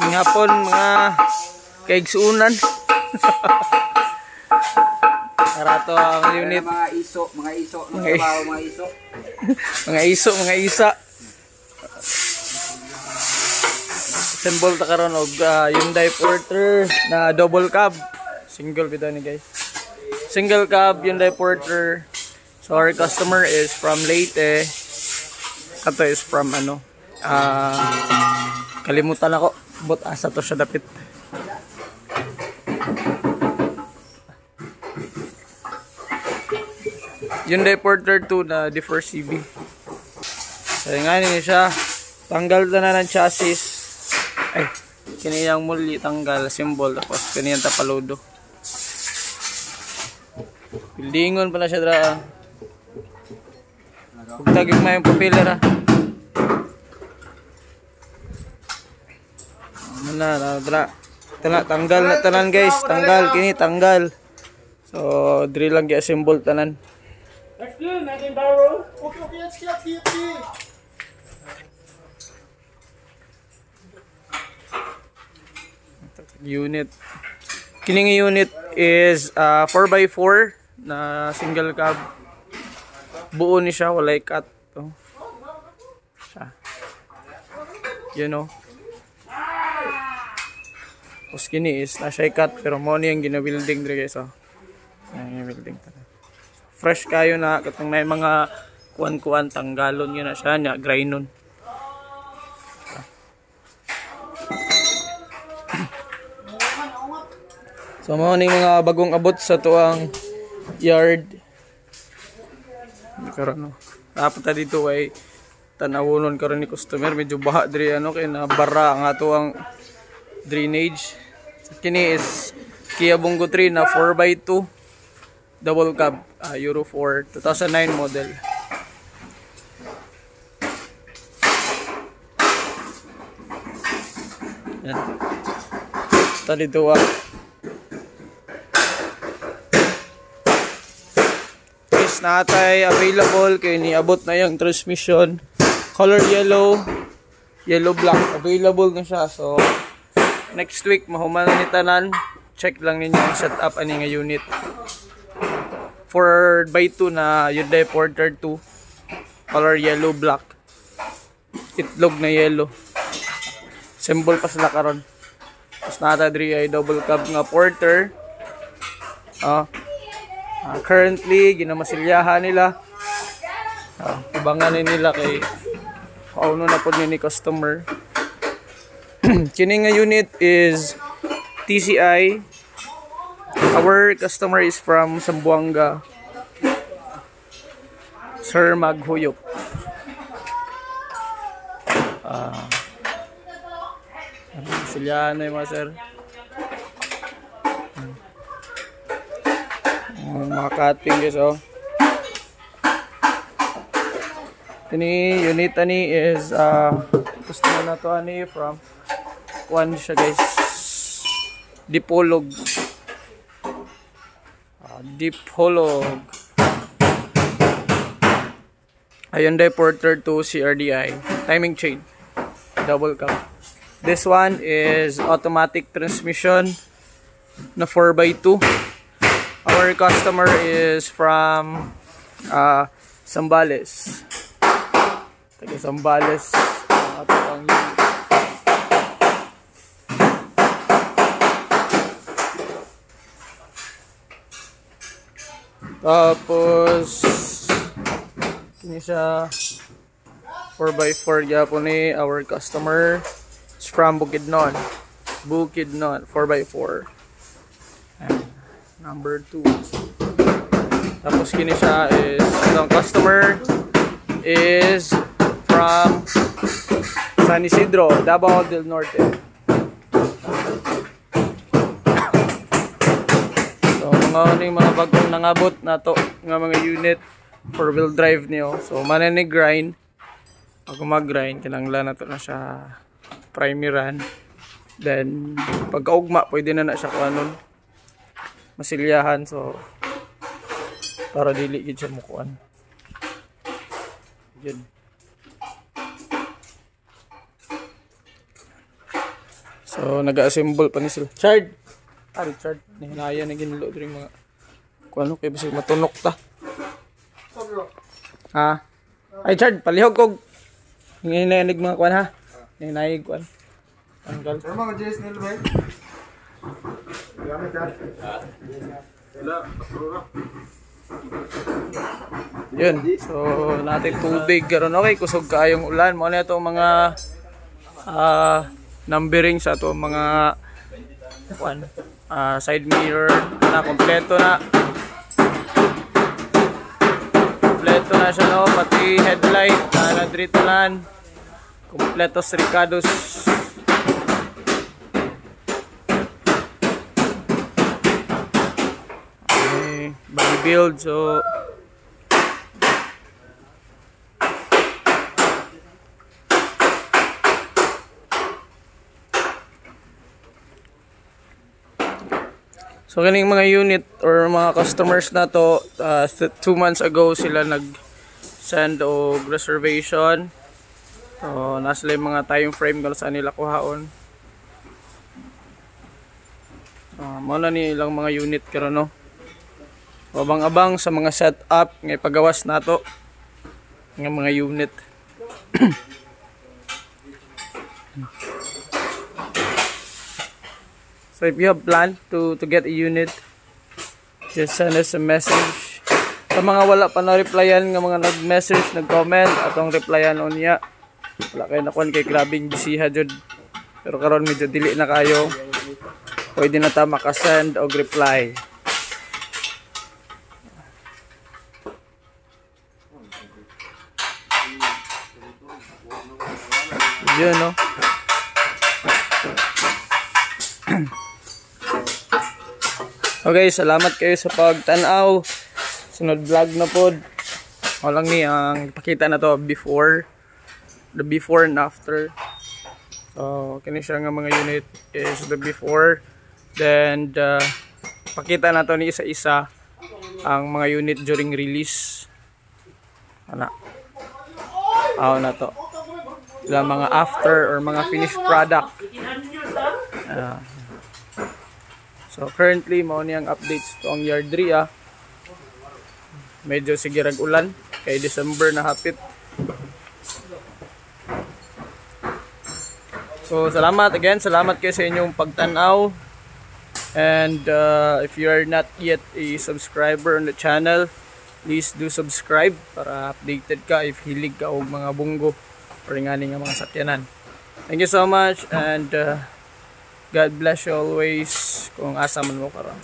Ngapon mga kaigsuunan. Karato ang unit. Mga iso. Mga iso. Mga iso, mga isa. Assemble ta karon og Hyundai Porter na double cab. Single bitaw ni guys. Single cab Hyundai Porter. So our customer is from Leyte. Kato is from ano? Kalimutan ako. But asa to siya dapit. Hyundai Porter 2 na D4 CB. So nga ni siya. Tanggal na ng chassis. Ay, kiniyang muli tanggal symbol tapos kaniyang tapaludo. Buildingon pala siya dra. Pagtagig may propeller na dra. Tanggal na tanan guys, tanggal kini tanggal. So drill lang gi-assemble tanan. That's good, man. Barrel. Okay, let's get here. Unit. Kining unit is 4x4 na single cab. Buo ni siya, walay cut. To. Siya. You know. Tapos kini is na siya cut pero mo ni ang gina-building dire guys. Oh. Ang building ta. Fresh kayo na katong may mga kuan-kuan tanggalon yun na siya nya grainon. So mo ning mga bagong abot sa tuang yard. Karon no. Dapat ta dito ay tanawonon karon ni customer medyo baha diri ano kay na bara ang ato ang drainage. Kini is Kia Bongo 3 na 4x2 double cab Euro 4 2009 model. Yan. Ta dito natay available kay niabot na yung transmission color yellow black available na siya. So next week mahuman ni tanan, check lang ninyo ang setup ani nga unit 4x2 na Hyundai Porter 2 color yellow black itlog na yellow symbol pa sila karon. Tapos nata diri ay double cab nga Porter. Currently, ginamasilyahan nila. Ibangan nila kay kauno na po ni customer. Kini nga unit is TCI. Our customer is from Zamboanga. Sir Maghuyop. Masilyahan na yung mga sir. Mga cutting guys Ini unit ani is customer na to ani from one siya guys Dipolog Hyundai Porter 2 CRDI timing chain double cab. This one is automatic transmission na 4x2. Our customer is from Zambales. Taga Zambales. Tapos ini siya 4x4 gyapon ni our customer is from Bukidnon 4x4. Number 2. Tapos kini siya is ang customer is from San Isidro, Davao del Norte. So mga bagong nangabot na to nga mga unit 4-wheel drive niyo. So manani grind. Pag mag-grind kinahanglan na to na siya primeran. Then pagkaugma pwede na siya kuanon masilyahan. So para dili gid siya mukuan. Yun. So nag-assemble pa ni sila. Chard. Richard, hinaya na ginlo diri mga kuno kay bisig matunok ta. Ha? Ay Chard, palihog kog. Hinayanig mga kuan ha. Hinayig kuan. Tanggal. Ano mga Jace nil ba? Gamit ha. Wala, pasura. Yun. So natin tubig karon okay kusog kaayong ulan. Mo na itong mga numbering sa to mga kuan. Side mirror na kompleto na siya no, pati headlight na nadritalan kompletos ricados. Okay, body build. So kaning mga unit or mga customers na to 2 months ago sila nag-send og reservation. So nasa lang mga time frame kung saan nila kuhaon. Mao na ni ilang mga unit karon no. So, abang-abang sa mga setup ngay pagawas nato ng mga unit. So if you have planned to get a unit, just send us a message. Sa mga wala pa na-replyan nga mga nag-message, nag-comment, atong replyan on niya. Wala kayo nakuan kay grabing bisiha jud. Pero karon medyo dili na kayo. Pwede na ta maka-send og reply. Yun no. Okay, salamat kayo sa pagtanaw. Sunod vlog na pod. Walang ni ang pakita na to before, the before and after. So kini siya nga mga unit is the before, then pakita na to ni isa-isa ang mga unit during release. Ana. Na to. Ilang mga after or mga finished product. So currently mao ni ang updates to ang yard 3 Medyo sige rag ulan kay December na hapit. So salamat kayo sa inyong pagtanaw. And if you are not yet a subscriber on the channel, please do subscribe para updated ka if hilig ka og mga bunggo or ngani nga mga sakyanan. Thank you so much and God bless you always kung asa man mo karon.